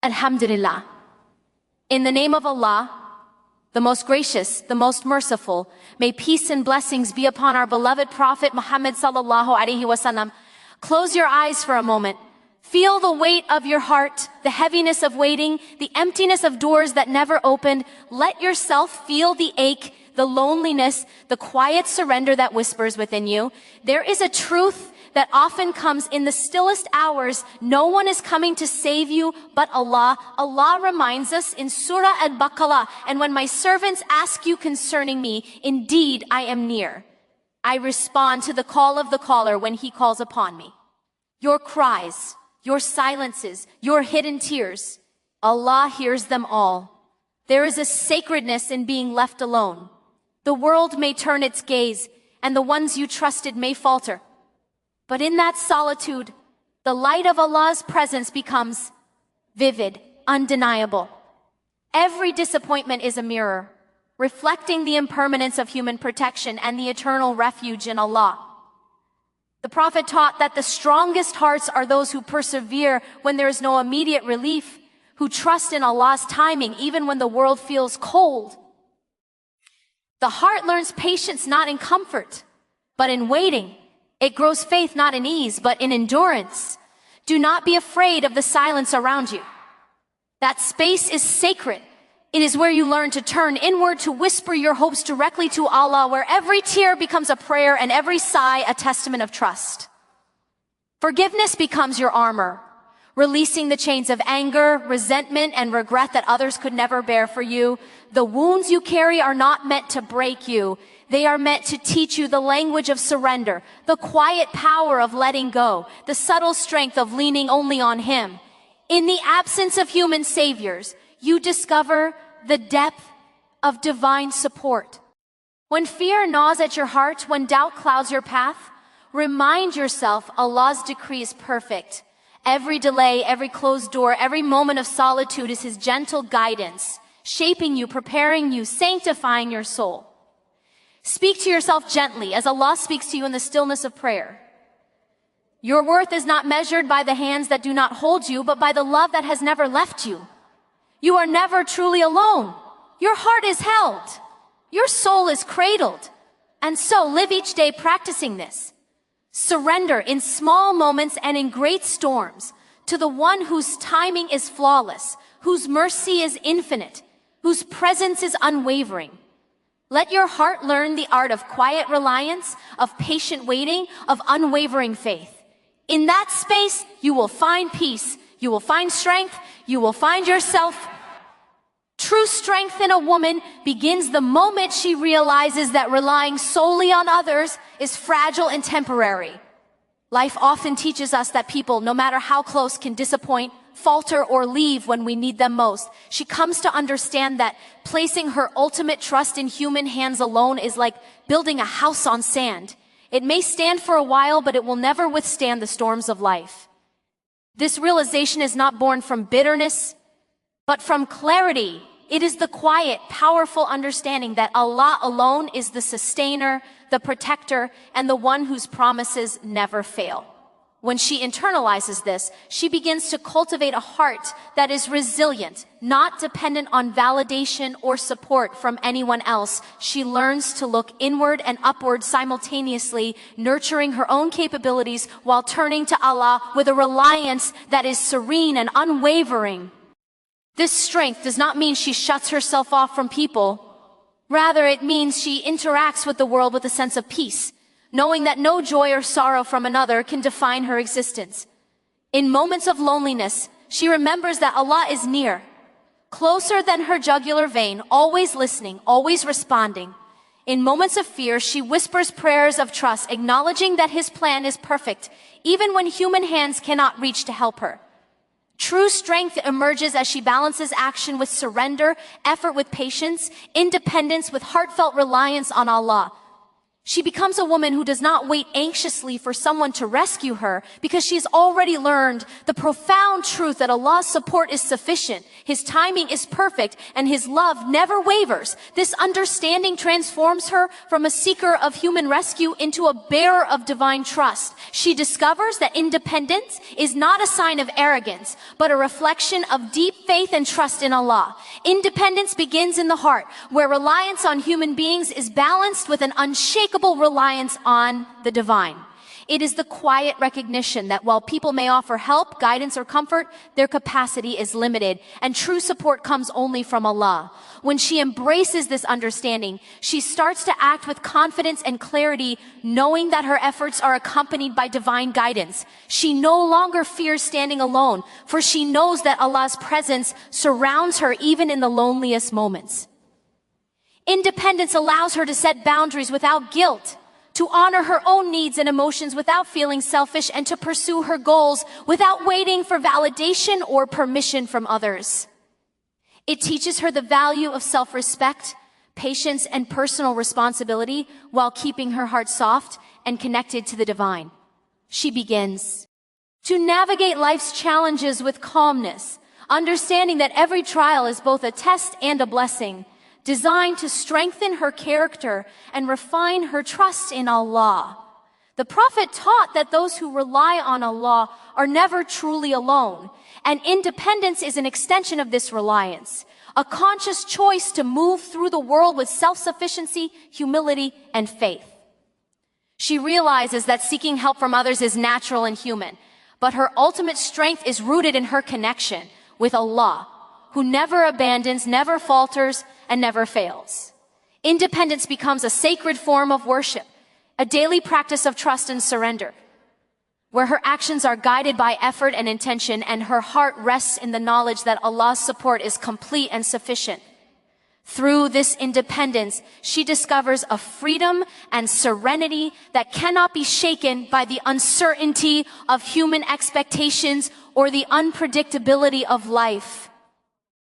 Alhamdulillah. In the name of Allah, the most gracious, the most merciful, may peace and blessings be upon our beloved Prophet Muhammad sallallahu alaihi wasallam. Close your eyes for a moment. Feel the weight of your heart, the heaviness of waiting, the emptiness of doors that never opened. Let yourself feel the ache, the loneliness, the quiet surrender that whispers within you. There is a truth that often comes in the stillest hours. No one is coming to save you but Allah. Allah reminds us in Surah Al-Baqarah, and when my servants ask you concerning me, indeed I am near. I respond to the call of the caller when he calls upon me. Your cries, your silences, your hidden tears, Allah hears them all. There is a sacredness in being left alone. The world may turn its gaze, and the ones you trusted may falter. But in that solitude, the light of Allah's presence becomes vivid, undeniable. Every disappointment is a mirror, reflecting the impermanence of human protection and the eternal refuge in Allah. The Prophet taught that the strongest hearts are those who persevere when there is no immediate relief, who trust in Allah's timing even when the world feels cold. The heart learns patience not in comfort, but in waiting. It grows faith not in ease, but in endurance. Do not be afraid of the silence around you. That space is sacred. It is where you learn to turn inward, to whisper your hopes directly to Allah, where every tear becomes a prayer and every sigh a testament of trust. Forgiveness becomes your armor, releasing the chains of anger, resentment, and regret that others could never bear for you. The wounds you carry are not meant to break you. They are meant to teach you the language of surrender, the quiet power of letting go, the subtle strength of leaning only on Him. In the absence of human saviors, you discover the depth of divine support. When fear gnaws at your heart, when doubt clouds your path, remind yourself Allah's decree is perfect. Every delay, every closed door, every moment of solitude is His gentle guidance, shaping you, preparing you, sanctifying your soul. Speak to yourself gently as Allah speaks to you in the stillness of prayer. Your worth is not measured by the hands that do not hold you, but by the love that has never left you. You are never truly alone. Your heart is held. Your soul is cradled. And so live each day practicing this. Surrender in small moments and in great storms to the one whose timing is flawless, whose mercy is infinite, whose presence is unwavering. Let your heart learn the art of quiet reliance, of patient waiting, of unwavering faith. In that space, you will find peace, you will find strength, you will find yourself. True strength in a woman begins the moment she realizes that relying solely on others is fragile and temporary. Life often teaches us that people, no matter how close, can disappoint, falter, or leave when we need them most. She comes to understand that placing her ultimate trust in human hands alone is like building a house on sand. It may stand for a while, but it will never withstand the storms of life. This realization is not born from bitterness, but from clarity. It is the quiet, powerful understanding that Allah alone is the sustainer, the protector, and the one whose promises never fail. When she internalizes this, she begins to cultivate a heart that is resilient, not dependent on validation or support from anyone else. She learns to look inward and upward simultaneously, nurturing her own capabilities while turning to Allah with a reliance that is serene and unwavering. This strength does not mean she shuts herself off from people. Rather, it means she interacts with the world with a sense of peace, knowing that no joy or sorrow from another can define her existence. In moments of loneliness, she remembers that Allah is near, closer than her jugular vein, always listening, always responding. In moments of fear, she whispers prayers of trust, acknowledging that His plan is perfect, even when human hands cannot reach to help her. True strength emerges as she balances action with surrender, effort with patience, independence with heartfelt reliance on Allah. She becomes a woman who does not wait anxiously for someone to rescue her because she's already learned the profound truth that Allah's support is sufficient, His timing is perfect, and His love never wavers. This understanding transforms her from a seeker of human rescue into a bearer of divine trust. She discovers that independence is not a sign of arrogance, but a reflection of deep faith and trust in Allah. Independence begins in the heart, where reliance on human beings is balanced with an unshakable reliance on the divine. It is the quiet recognition that while people may offer help, guidance, or comfort, their capacity is limited, and true support comes only from Allah. When she embraces this understanding, she starts to act with confidence and clarity, knowing that her efforts are accompanied by divine guidance. She no longer fears standing alone, for she knows that Allah's presence surrounds her even in the loneliest moments. Independence allows her to set boundaries without guilt, to honor her own needs and emotions without feeling selfish, and to pursue her goals without waiting for validation or permission from others. It teaches her the value of self-respect, patience, and personal responsibility while keeping her heart soft and connected to the divine. She begins to navigate life's challenges with calmness, understanding that every trial is both a test and a blessing, designed to strengthen her character and refine her trust in Allah. The Prophet taught that those who rely on Allah are never truly alone, and independence is an extension of this reliance, a conscious choice to move through the world with self-sufficiency, humility, and faith. She realizes that seeking help from others is natural and human, but her ultimate strength is rooted in her connection with Allah, who never abandons, never falters, and never fails. Independence becomes a sacred form of worship, a daily practice of trust and surrender, where her actions are guided by effort and intention, and her heart rests in the knowledge that Allah's support is complete and sufficient. Through this independence, she discovers a freedom and serenity that cannot be shaken by the uncertainty of human expectations or the unpredictability of life.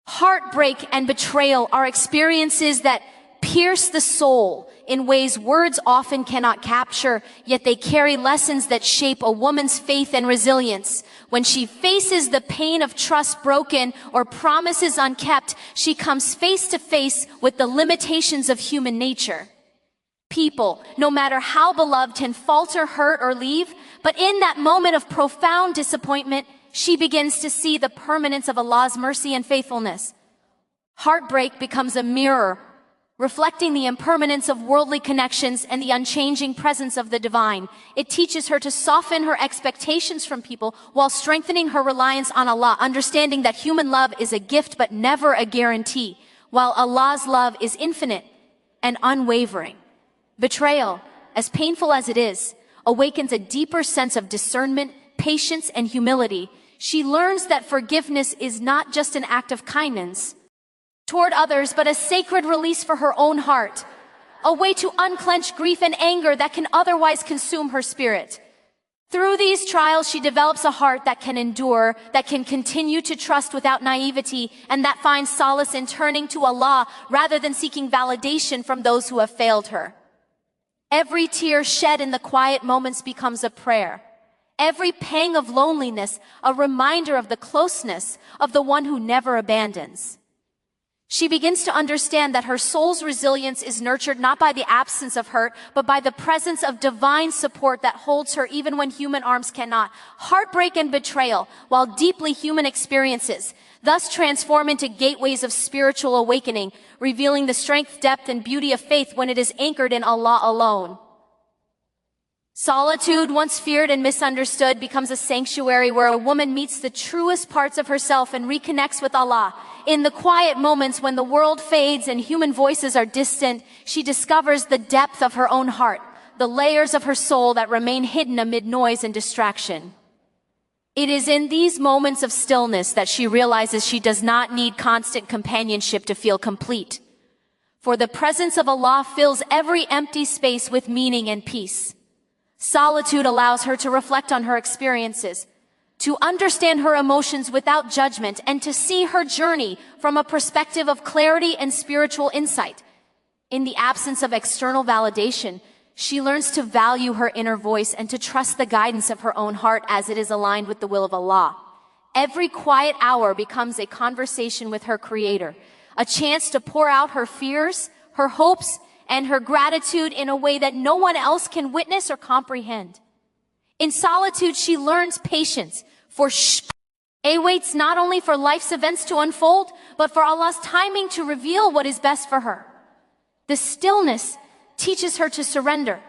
Heartbreak and betrayal are experiences that pierce the soul in ways words often cannot capture, yet they carry lessons that shape a woman's faith and resilience. When she faces the pain of trust broken or promises unkept, she comes face to face with the limitations of human nature. People, no matter how beloved, can falter, hurt, or leave, but in that moment of profound disappointment, she begins to see the permanence of Allah's mercy and faithfulness. Heartbreak becomes a mirror, reflecting the impermanence of worldly connections and the unchanging presence of the divine. It teaches her to soften her expectations from people while strengthening her reliance on Allah, understanding that human love is a gift but never a guarantee, while Allah's love is infinite and unwavering. Betrayal, as painful as it is, awakens a deeper sense of discernment, patience, and humility. She learns that forgiveness is not just an act of kindness toward others, but a sacred release for her own heart, a way to unclench grief and anger that can otherwise consume her spirit. Through these trials, she develops a heart that can endure, that can continue to trust without naivety, and that finds solace in turning to Allah rather than seeking validation from those who have failed her. Every tear shed in the quiet moments becomes a prayer. Every pang of loneliness, a reminder of the closeness of the one who never abandons. She begins to understand that her soul's resilience is nurtured not by the absence of hurt, but by the presence of divine support that holds her even when human arms cannot. Heartbreak and betrayal, while deeply human experiences, thus transform into gateways of spiritual awakening, revealing the strength, depth, and beauty of faith when it is anchored in Allah alone. Solitude, once feared and misunderstood, becomes a sanctuary where a woman meets the truest parts of herself and reconnects with Allah. In the quiet moments when the world fades and human voices are distant, she discovers the depth of her own heart, the layers of her soul that remain hidden amid noise and distraction. It is in these moments of stillness that she realizes she does not need constant companionship to feel complete. For the presence of Allah fills every empty space with meaning and peace. Solitude allows her to reflect on her experiences, to understand her emotions without judgment, and to see her journey from a perspective of clarity and spiritual insight. In the absence of external validation, She learns to value her inner voice and to trust the guidance of her own heart as it is aligned with the will of Allah. Every quiet hour becomes a conversation with her Creator, a chance to pour out her fears, her hopes, and her gratitude in a way that no one else can witness or comprehend. In solitude, she learns patience, for she waits not only for life's events to unfold, but for Allah's timing to reveal what is best for her. The stillness teaches her to surrender,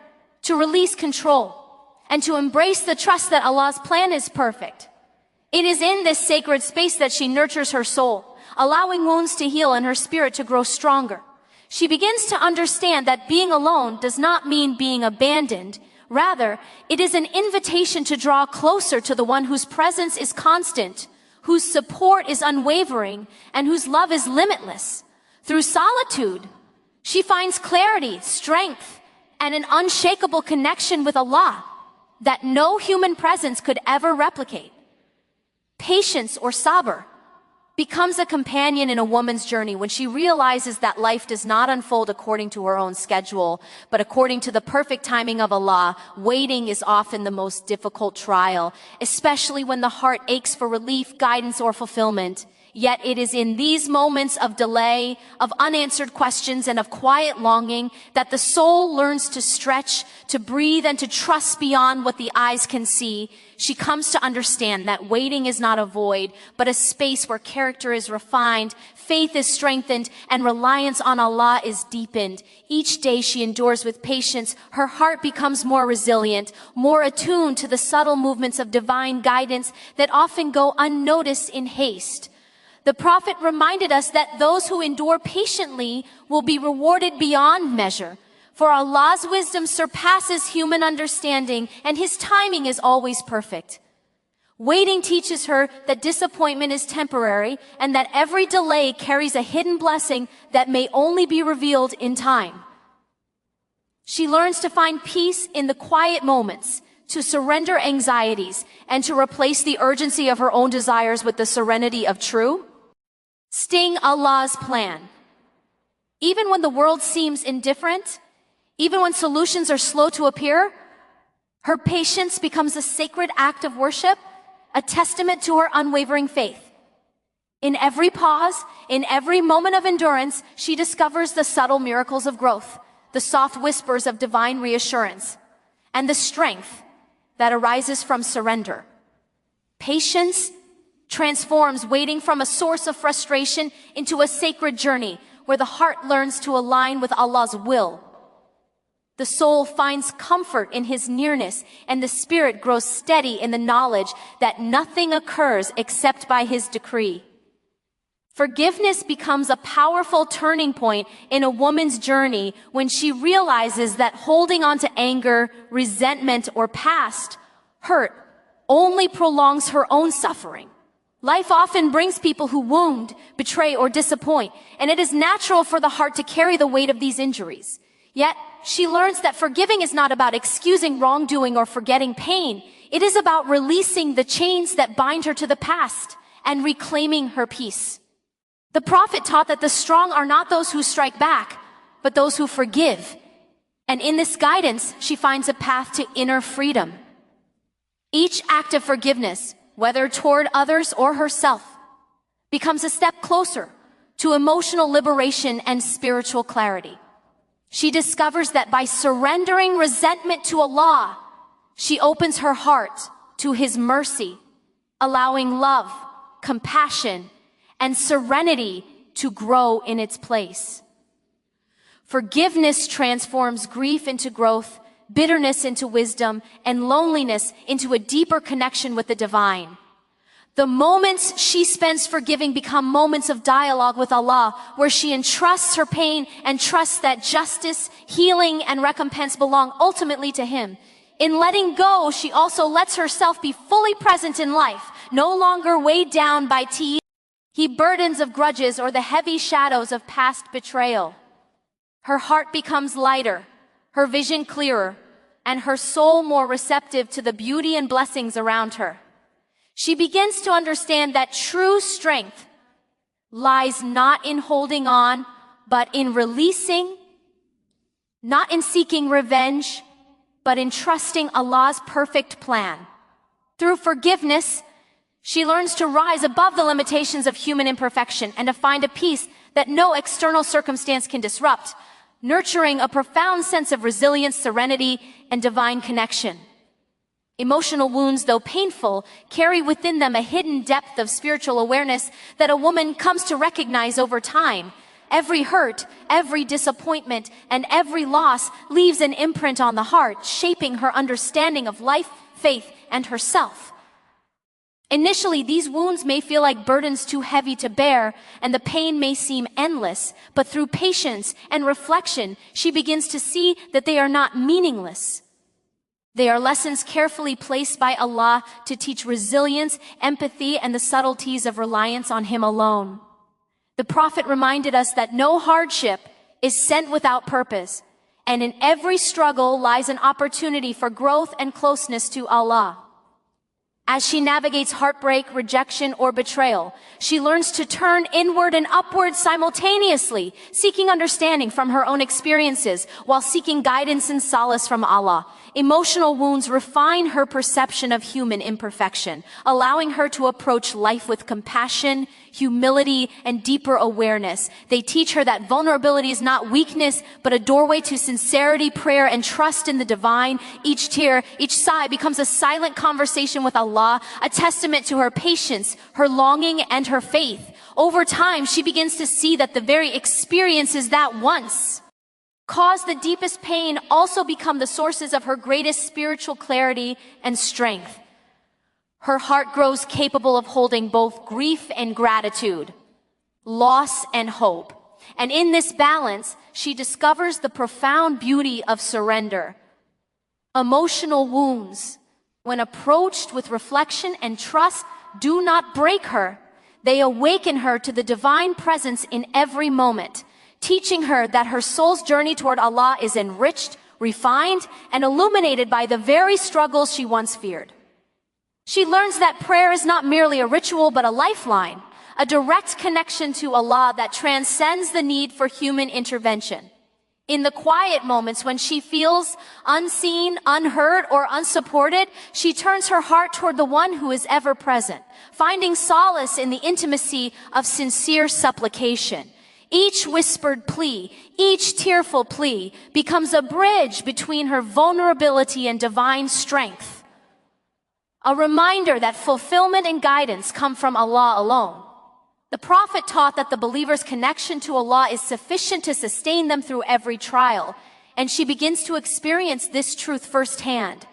to release control, and to embrace the trust that Allah's plan is perfect. It is in this sacred space that she nurtures her soul, allowing wounds to heal and her spirit to grow stronger. She begins to understand that being alone does not mean being abandoned. Rather, it is an invitation to draw closer to the one whose presence is constant, whose support is unwavering, and whose love is limitless. Through solitude, she finds clarity, strength, and an unshakable connection with Allah that no human presence could ever replicate. Patience, or Sabr, becomes a companion in a woman's journey when she realizes that life does not unfold according to her own schedule, but according to the perfect timing of Allah. Waiting is often the most difficult trial, especially when the heart aches for relief, guidance, or fulfillment. Yet it is in these moments of delay, of unanswered questions, and of quiet longing that the soul learns to stretch, to breathe, and to trust beyond what the eyes can see. She comes to understand that waiting is not a void, but a space where character is refined, faith is strengthened, and reliance on Allah is deepened. Each day she endures with patience. Her heart becomes more resilient, more attuned to the subtle movements of divine guidance that often go unnoticed in haste. The Prophet reminded us that those who endure patiently will be rewarded beyond measure. For Allah's wisdom surpasses human understanding, and His timing is always perfect. Waiting teaches her that disappointment is temporary, and that every delay carries a hidden blessing that may only be revealed in time. She learns to find peace in the quiet moments, to surrender anxieties, and to replace the urgency of her own desires with the serenity of trust in Allah's plan. Even when the world seems indifferent, even when solutions are slow to appear, her patience becomes a sacred act of worship, a testament to her unwavering faith. In every pause, in every moment of endurance, she discovers the subtle miracles of growth, the soft whispers of divine reassurance, and the strength that arises from surrender. Patience transforms waiting from a source of frustration into a sacred journey where the heart learns to align with Allah's will. The soul finds comfort in His nearness, and the spirit grows steady in the knowledge that nothing occurs except by His decree. Forgiveness becomes a powerful turning point in a woman's journey when she realizes that holding on to anger, resentment, or past hurt only prolongs her own suffering. Life often brings people who wound, betray, or disappoint, and it is natural for the heart to carry the weight of these injuries. Yet, she learns that forgiving is not about excusing wrongdoing or forgetting pain. It is about releasing the chains that bind her to the past and reclaiming her peace. The Prophet taught that the strong are not those who strike back, but those who forgive. And in this guidance, she finds a path to inner freedom. Each act of forgiveness, whether toward others or herself, becomes a step closer to emotional liberation and spiritual clarity. She discovers that by surrendering resentment to Allah, she opens her heart to His mercy, allowing love, compassion, and serenity to grow in its place. Forgiveness transforms grief into growth, bitterness into wisdom, and loneliness into a deeper connection with the divine. The moments she spends forgiving become moments of dialogue with Allah, where she entrusts her pain and trusts that justice, healing, and recompense belong ultimately to Him. In letting go, she also lets herself be fully present in life, no longer weighed down by burdens of grudges or the heavy shadows of past betrayal. Her heart becomes lighter, her vision clearer, and her soul more receptive to the beauty and blessings around her. She begins to understand that true strength lies not in holding on, but in releasing, not in seeking revenge, but in trusting Allah's perfect plan. Through forgiveness, she learns to rise above the limitations of human imperfection and to find a peace that no external circumstance can disrupt, nurturing a profound sense of resilience, serenity, and divine connection. Emotional wounds, though painful, carry within them a hidden depth of spiritual awareness that a woman comes to recognize over time. Every hurt, every disappointment, and every loss leaves an imprint on the heart, shaping her understanding of life, faith, and herself. Initially, these wounds may feel like burdens too heavy to bear, and the pain may seem endless, but through patience and reflection, she begins to see that they are not meaningless. They are lessons carefully placed by Allah to teach resilience, empathy, and the subtleties of reliance on Him alone. The Prophet reminded us that no hardship is sent without purpose, and in every struggle lies an opportunity for growth and closeness to Allah. As she navigates heartbreak, rejection, or betrayal, she learns to turn inward and upward simultaneously, seeking understanding from her own experiences while seeking guidance and solace from Allah. Emotional wounds refine her perception of human imperfection, allowing her to approach life with compassion, humility, and deeper awareness. They teach her that vulnerability is not weakness, but a doorway to sincerity, prayer, and trust in the divine. Each tear, each sigh becomes a silent conversation with Allah, a testament to her patience, her longing, and her faith. Over time, she begins to see that the very experiences that once caused the deepest pain also become the sources of her greatest spiritual clarity and strength. Her heart grows capable of holding both grief and gratitude, loss and hope. And in this balance, she discovers the profound beauty of surrender. Emotional wounds, when approached with reflection and trust, do not break her. They awaken her to the divine presence in every moment, teaching her that her soul's journey toward Allah is enriched, refined, and illuminated by the very struggles she once feared. She learns that prayer is not merely a ritual but a lifeline, a direct connection to Allah that transcends the need for human intervention. In the quiet moments when she feels unseen, unheard, or unsupported, she turns her heart toward the one who is ever present, finding solace in the intimacy of sincere supplication. Each whispered plea, each tearful plea becomes a bridge between her vulnerability and divine strength. A reminder that fulfillment and guidance come from Allah alone. The Prophet taught that the believer's connection to Allah is sufficient to sustain them through every trial, and she begins to experience this truth firsthand.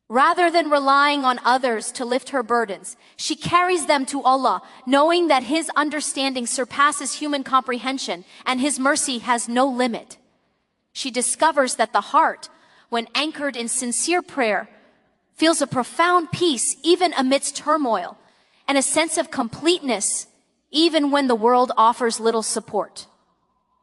Rather than relying on others to lift her burdens, she carries them to Allah, knowing that His understanding surpasses human comprehension and His mercy has no limit. She discovers that the heart, when anchored in sincere prayer, feels a profound peace even amidst turmoil, and a sense of completeness even when the world offers little support.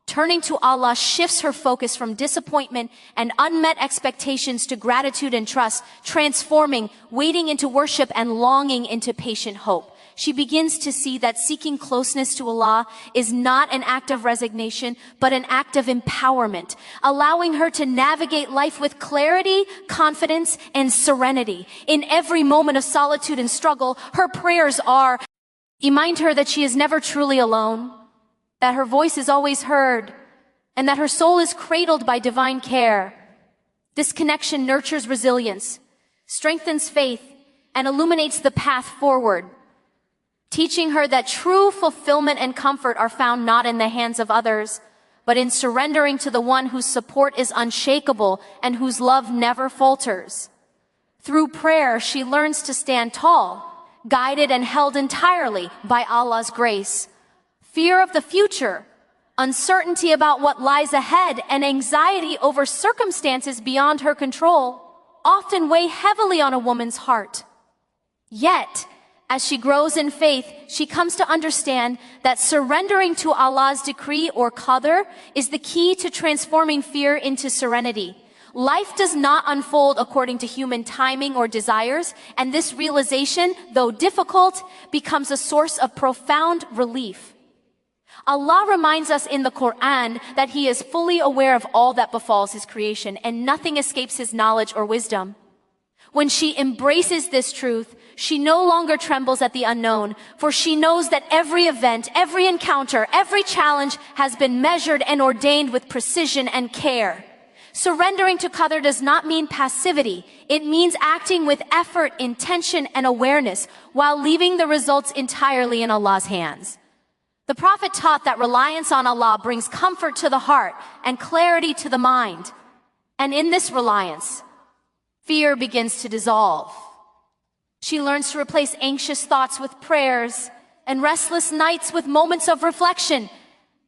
Turning to Allah shifts her focus from disappointment and unmet expectations to gratitude and trust, transforming waiting into worship and longing into patient hope. She begins to see that seeking closeness to Allah is not an act of resignation, but an act of empowerment, allowing her to navigate life with clarity, confidence, and serenity. In every moment of solitude and struggle, her prayers remind her that she is never truly alone, that her voice is always heard, and that her soul is cradled by divine care. This connection nurtures resilience, strengthens faith, and illuminates the path forward, teaching her that true fulfillment and comfort are found not in the hands of others, but in surrendering to the one whose support is unshakable and whose love never falters. Through prayer, she learns to stand tall, guided and held entirely by Allah's grace. Fear of the future, uncertainty about what lies ahead, and anxiety over circumstances beyond her control often weigh heavily on a woman's heart. Yet, as she grows in faith, she comes to understand that surrendering to Allah's decree or Qadr is the key to transforming fear into serenity. Life does not unfold according to human timing or desires, and this realization, though difficult, becomes a source of profound relief. Allah reminds us in the Quran that He is fully aware of all that befalls His creation and nothing escapes His knowledge or wisdom. When she embraces this truth, she no longer trembles at the unknown, for she knows that every event, every encounter, every challenge has been measured and ordained with precision and care. Surrendering to Qadr does not mean passivity. It means acting with effort, intention, and awareness while leaving the results entirely in Allah's hands. The Prophet taught that reliance on Allah brings comfort to the heart and clarity to the mind. And in this reliance, fear begins to dissolve. She learns to replace anxious thoughts with prayers and restless nights with moments of reflection,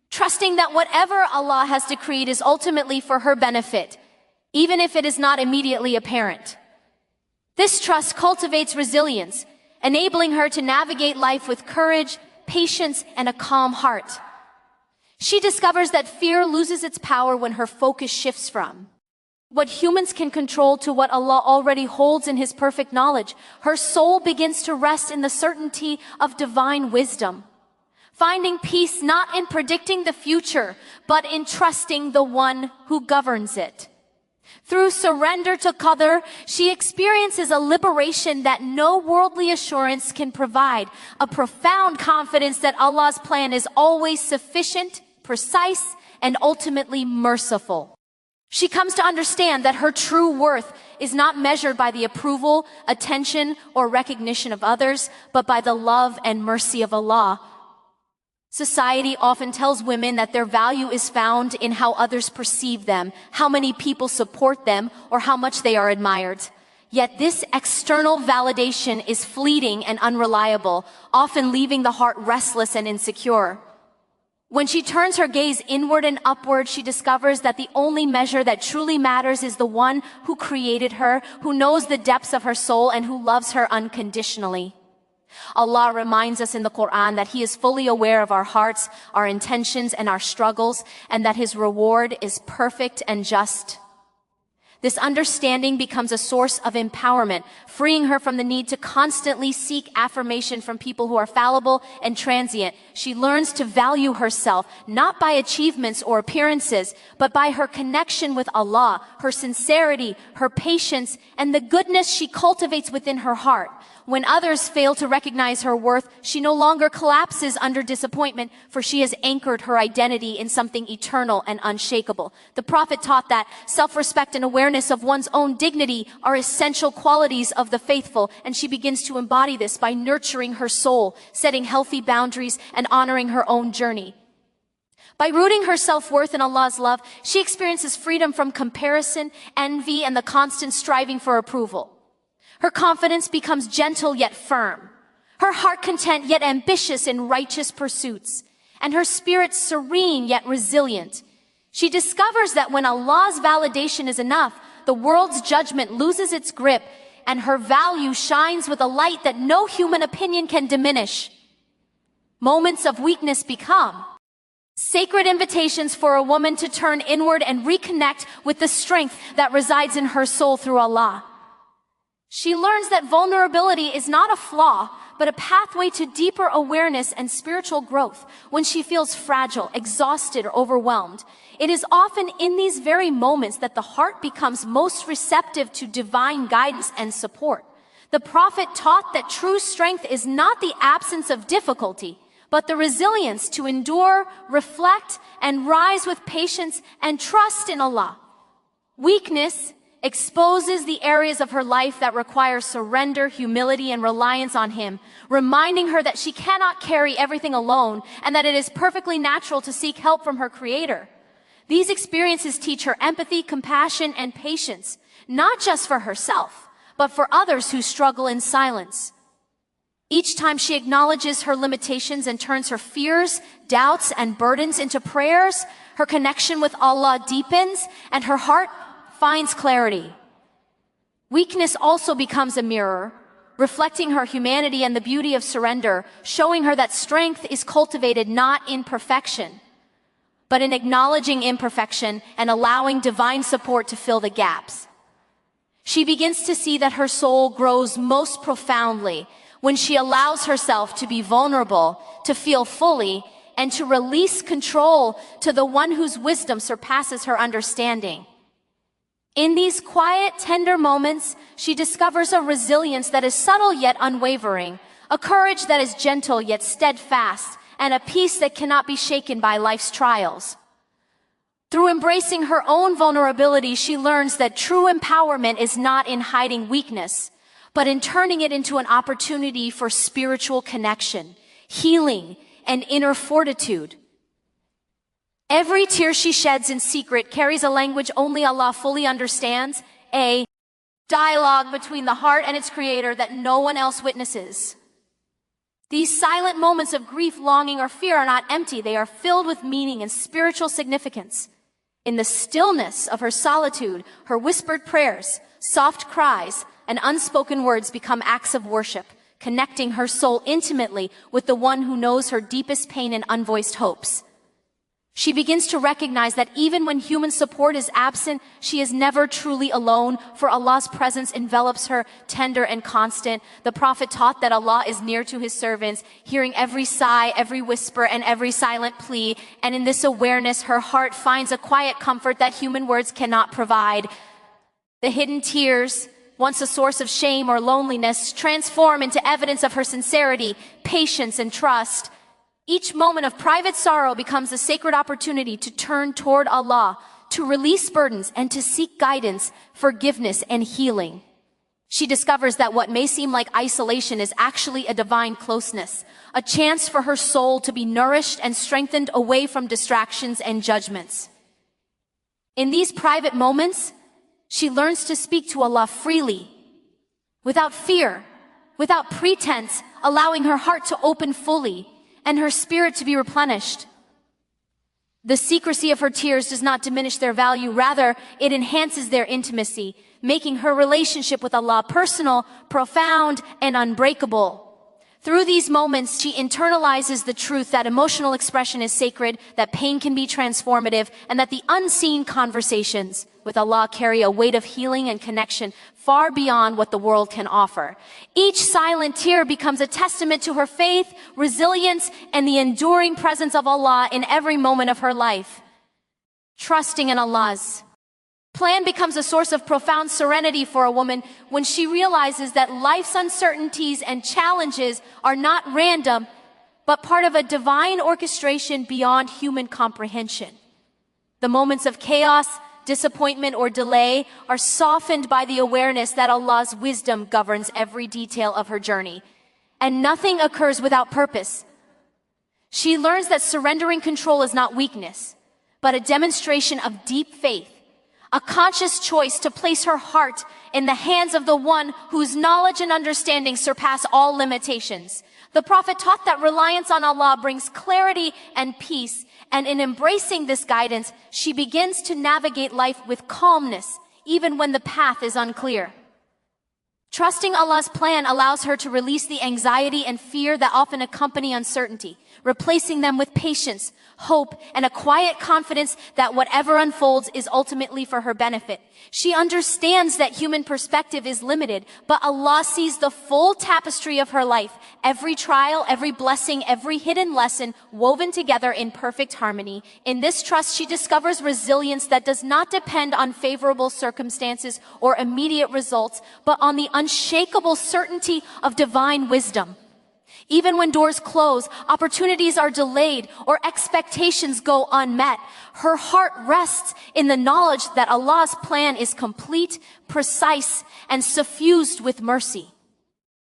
trusting that whatever Allah has decreed is ultimately for her benefit, even if it is not immediately apparent. This trust cultivates resilience, enabling her to navigate life with courage, patience, and a calm heart. She discovers that fear loses its power when her focus shifts from what humans can control to what Allah already holds in His perfect knowledge. Her soul begins to rest in the certainty of divine wisdom, finding peace not in predicting the future, but in trusting the one who governs it. Through surrender to Qadr, she experiences a liberation that no worldly assurance can provide, a profound confidence that Allah's plan is always sufficient, precise, and ultimately merciful. She comes to understand that her true worth is not measured by the approval, attention, or recognition of others, but by the love and mercy of Allah. Society often tells women that their value is found in how others perceive them, how many people support them, or how much they are admired. Yet this external validation is fleeting and unreliable, often leaving the heart restless and insecure. When she turns her gaze inward and upward, she discovers that the only measure that truly matters is the one who created her, who knows the depths of her soul, and who loves her unconditionally. Allah reminds us in the Quran that He is fully aware of our hearts, our intentions, and our struggles, and that His reward is perfect and just. This understanding becomes a source of empowerment, freeing her from the need to constantly seek affirmation from people who are fallible and transient. She learns to value herself, not by achievements or appearances, but by her connection with Allah, her sincerity, her patience, and the goodness she cultivates within her heart. When others fail to recognize her worth, she no longer collapses under disappointment, for she has anchored her identity in something eternal and unshakable. The Prophet taught that self-respect and awareness of one's own dignity are essential qualities of the faithful, and she begins to embody this by nurturing her soul, setting healthy boundaries, and honoring her own journey. By rooting her self-worth in Allah's love, she experiences freedom from comparison, envy, and the constant striving for approval. Her confidence becomes gentle yet firm, her heart content yet ambitious in righteous pursuits, and her spirit serene yet resilient. She discovers that when Allah's validation is enough, the world's judgment loses its grip, and her value shines with a light that no human opinion can diminish. Moments of weakness become sacred invitations for a woman to turn inward and reconnect with the strength that resides in her soul through Allah. She learns that vulnerability is not a flaw, but a pathway to deeper awareness and spiritual growth. When she feels fragile, exhausted, or overwhelmed, it is often in these very moments that the heart becomes most receptive to divine guidance and support. The Prophet taught that true strength is not the absence of difficulty, but the resilience to endure, reflect, and rise with patience and trust in Allah. Weakness exposes the areas of her life that require surrender, humility, and reliance on Him, reminding her that she cannot carry everything alone and that it is perfectly natural to seek help from her Creator. These experiences teach her empathy, compassion, and patience, not just for herself, but for others who struggle in silence. Each time she acknowledges her limitations and turns her fears, doubts, and burdens into prayers, her connection with Allah deepens and her heart finds clarity. Weakness also becomes a mirror, reflecting her humanity and the beauty of surrender, showing her that strength is cultivated not in perfection, but in acknowledging imperfection and allowing divine support to fill the gaps. She begins to see that her soul grows most profoundly when she allows herself to be vulnerable, to feel fully, and to release control to the one whose wisdom surpasses her understanding. In these quiet, tender moments, she discovers a resilience that is subtle yet unwavering, a courage that is gentle yet steadfast, and a peace that cannot be shaken by life's trials. Through embracing her own vulnerability, she learns that true empowerment is not in hiding weakness, but in turning it into an opportunity for spiritual connection, healing, and inner fortitude. Every tear she sheds in secret carries a language only Allah fully understands, a dialogue between the heart and its creator that no one else witnesses. These silent moments of grief, longing, or fear are not empty. They are filled with meaning and spiritual significance. In the stillness of her solitude, her whispered prayers, soft cries, and unspoken words become acts of worship, connecting her soul intimately with the one who knows her deepest pain and unvoiced hopes. She begins to recognize that even when human support is absent, she is never truly alone, for Allah's presence envelops her, tender and constant. The Prophet taught that Allah is near to his servants, hearing every sigh, every whisper, and every silent plea. And in this awareness, her heart finds a quiet comfort that human words cannot provide. The hidden tears, once a source of shame or loneliness, transform into evidence of her sincerity, patience, and trust. Each moment of private sorrow becomes a sacred opportunity to turn toward Allah, to release burdens, and to seek guidance, forgiveness, and healing. She discovers that what may seem like isolation is actually a divine closeness, a chance for her soul to be nourished and strengthened away from distractions and judgments. In these private moments, she learns to speak to Allah freely, without fear, without pretense, allowing her heart to open fully and her spirit to be replenished. The secrecy of her tears does not diminish their value. Rather, it enhances their intimacy, making her relationship with Allah personal, profound, and unbreakable. Through these moments, she internalizes the truth that emotional expression is sacred, that pain can be transformative, and that the unseen conversations with Allah carry a weight of healing and connection far beyond what the world can offer. Each silent tear becomes a testament to her faith, resilience, and the enduring presence of Allah in every moment of her life. Trusting in Allah's plan becomes a source of profound serenity for a woman when she realizes that life's uncertainties and challenges are not random, but part of a divine orchestration beyond human comprehension. The moments of chaos, disappointment, or delay are softened by the awareness that Allah's wisdom governs every detail of her journey, and nothing occurs without purpose. She learns that surrendering control is not weakness, but a demonstration of deep faith, a conscious choice to place her heart in the hands of the one whose knowledge and understanding surpass all limitations. The Prophet taught that reliance on Allah brings clarity and peace, and in embracing this guidance, she begins to navigate life with calmness, even when the path is unclear. Trusting Allah's plan allows her to release the anxiety and fear that often accompany uncertainty, replacing them with patience, hope, and a quiet confidence that whatever unfolds is ultimately for her benefit. She understands that human perspective is limited, but Allah sees the full tapestry of her life, every trial, every blessing, every hidden lesson woven together in perfect harmony. In this trust, she discovers resilience that does not depend on favorable circumstances or immediate results, but on the unshakable certainty of divine wisdom. Even when doors close, opportunities are delayed, or expectations go unmet, her heart rests in the knowledge that Allah's plan is complete, precise, and suffused with mercy.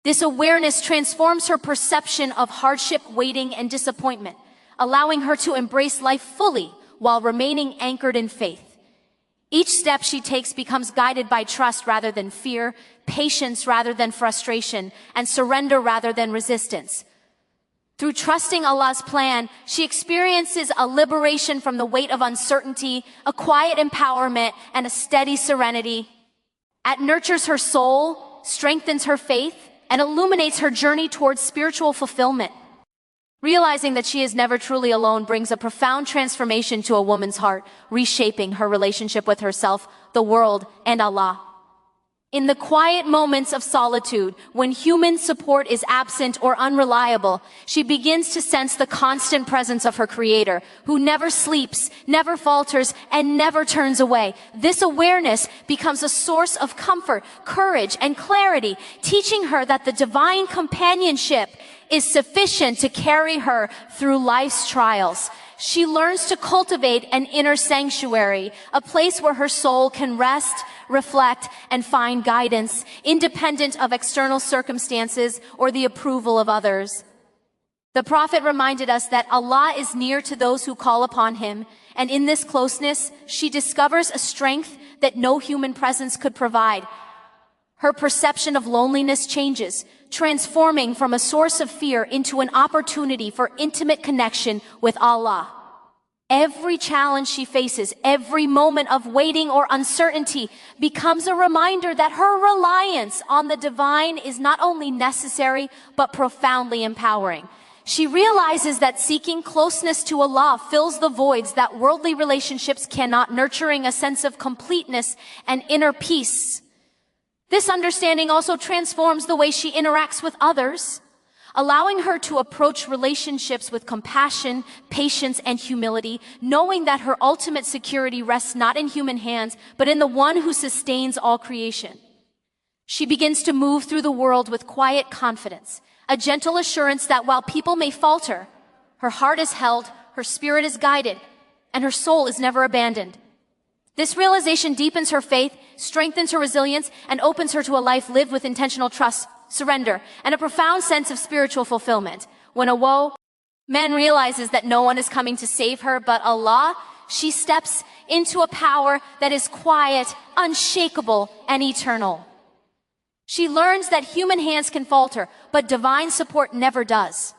This awareness transforms her perception of hardship, waiting, and disappointment, allowing her to embrace life fully while remaining anchored in faith. Each step she takes becomes guided by trust rather than fear, patience rather than frustration, and surrender rather than resistance. Through trusting Allah's plan, she experiences a liberation from the weight of uncertainty, a quiet empowerment, and a steady serenity. It nurtures her soul, strengthens her faith, and illuminates her journey towards spiritual fulfillment. Realizing that she is never truly alone brings a profound transformation to a woman's heart, reshaping her relationship with herself, the world, and Allah. In the quiet moments of solitude, when human support is absent or unreliable, she begins to sense the constant presence of her Creator, who never sleeps, never falters, and never turns away. This awareness becomes a source of comfort, courage, and clarity, teaching her that the divine companionship is sufficient to carry her through life's trials. She learns to cultivate an inner sanctuary, a place where her soul can rest, reflect, and find guidance, independent of external circumstances or the approval of others. The Prophet reminded us that Allah is near to those who call upon Him, and in this closeness, she discovers a strength that no human presence could provide. Her perception of loneliness changes, transforming from a source of fear into an opportunity for intimate connection with Allah. Every challenge she faces, every moment of waiting or uncertainty becomes a reminder that her reliance on the divine is not only necessary, but profoundly empowering. She realizes that seeking closeness to Allah fills the voids that worldly relationships cannot, nurturing a sense of completeness and inner peace. This understanding also transforms the way she interacts with others, allowing her to approach relationships with compassion, patience, and humility, knowing that her ultimate security rests not in human hands, but in the one who sustains all creation. She begins to move through the world with quiet confidence, a gentle assurance that while people may falter, her heart is held, her spirit is guided, and her soul is never abandoned. This realization deepens her faith, strengthens her resilience, and opens her to a life lived with intentional trust, surrender, and a profound sense of spiritual fulfillment. When a man realizes that no one is coming to save her but Allah, she steps into a power that is quiet, unshakable, and eternal. She learns that human hands can falter, but divine support never does.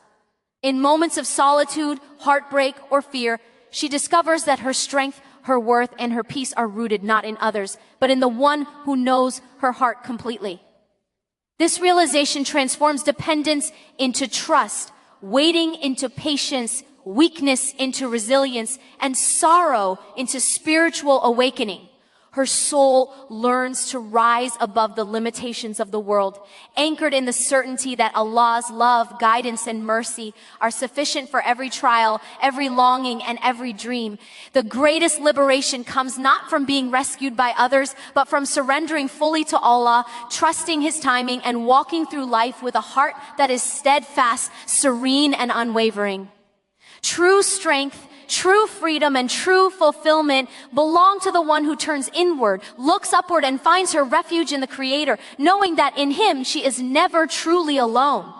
In moments of solitude, heartbreak, or fear, she discovers that her strength, her worth, and her peace are rooted not in others, but in the one who knows her heart completely. This realization transforms dependence into trust, waiting into patience, weakness into resilience, and sorrow into spiritual awakening. Her soul learns to rise above the limitations of the world, anchored in the certainty that Allah's love, guidance, and mercy are sufficient for every trial, every longing, and every dream. The greatest liberation comes not from being rescued by others, but from surrendering fully to Allah, trusting His timing, and walking through life with a heart that is steadfast, serene, and unwavering. True strength, true freedom, and true fulfillment belong to the one who turns inward, looks upward, and finds her refuge in the Creator, knowing that in Him she is never truly alone.